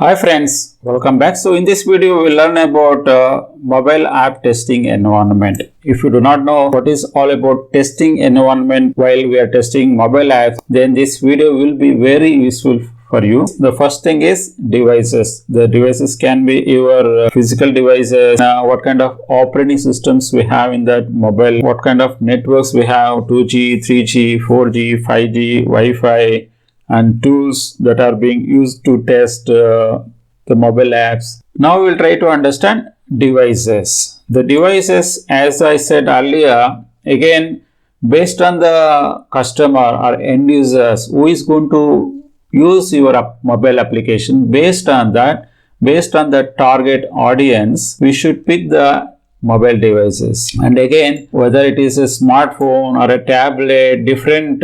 Hi friends, welcome back. So in this video we will learn about mobile app testing environment. If you do not know what is all about testing environment while we are testing mobile apps, then this video will be very useful for you. The first thing is devices. The devices can be your physical devices, what kind of operating systems we have in that mobile, what kind of networks we have, 2G, 3G, 4G, 5G, Wi-Fi, and tools that are being used to test the mobile apps. Now we will try to understand devices. The devices, as I said earlier, again based on the customer or end users who is going to use your mobile application, based on the target audience, we should pick the mobile devices. And again, whether it is a smartphone or a tablet, different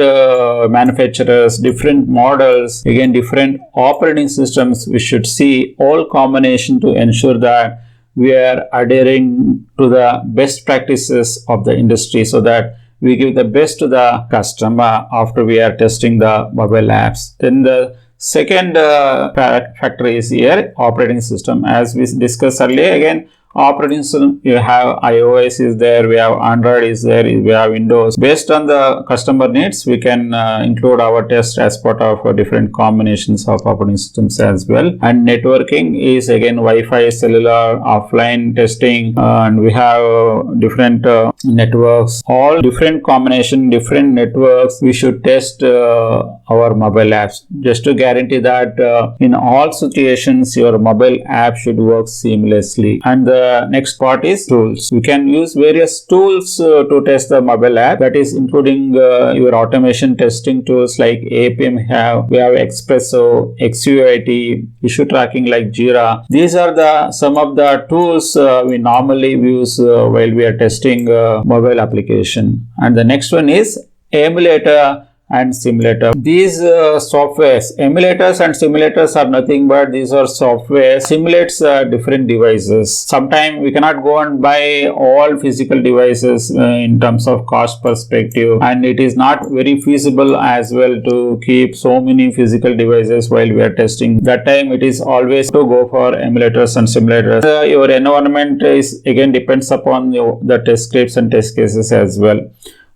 manufacturers, different models, again different operating systems, we should see all combination to ensure that we are adhering to the best practices of the industry, so that we give the best to the customer after we are testing the mobile apps. Then the second factor is here operating system. As we discussed earlier, again operating system, you have iOS is there, we have Android is there, we have Windows. Based on the customer needs, we can include our test as part of different combinations of operating systems as well. And networking is again Wi-Fi, cellular, offline testing, and we have different networks, all different combination, different networks. We should test our mobile apps just to guarantee that in all situations your mobile app should work seamlessly. And the next part is tools. We can use various tools to test the mobile app, that is including your automation testing tools like APM. We have Espresso, XUIT, issue tracking like Jira. These are some of the tools we normally use while we are testing mobile application. And the next one is emulator and simulator. These softwares, emulators and simulators, are nothing but these are software simulates different devices. Sometimes we cannot go and buy all physical devices in terms of cost perspective, and it is not very feasible as well to keep so many physical devices while we are testing. That time it is always to go for emulators and simulators. Your environment is again depends upon the test scripts and test cases as well.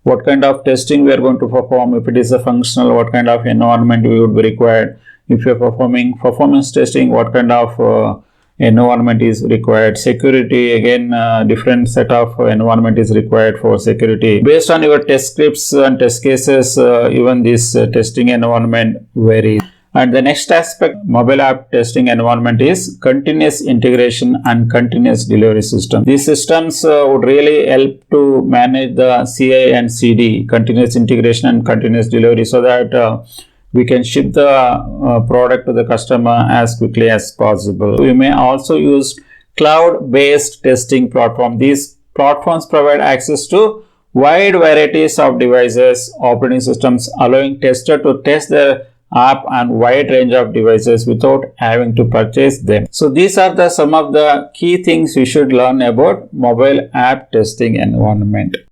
What kind of testing we are going to perform. If it is a functional, what kind of environment we would be required. If you are performing performance testing, what kind of environment is required. Security, again different set of environment is required for security. Based on your test scripts and test cases, even this testing environment varies. And the next aspect, mobile app testing environment, is continuous integration and continuous delivery system. These systems would really help to manage the CI and CD, continuous integration and continuous delivery, so that we can ship the product to the customer as quickly as possible. We may also use cloud-based testing platform. These platforms provide access to wide varieties of devices, operating systems, allowing tester to test their app and wide range of devices without having to purchase them. So these are some of the key things you should learn about mobile app testing environment.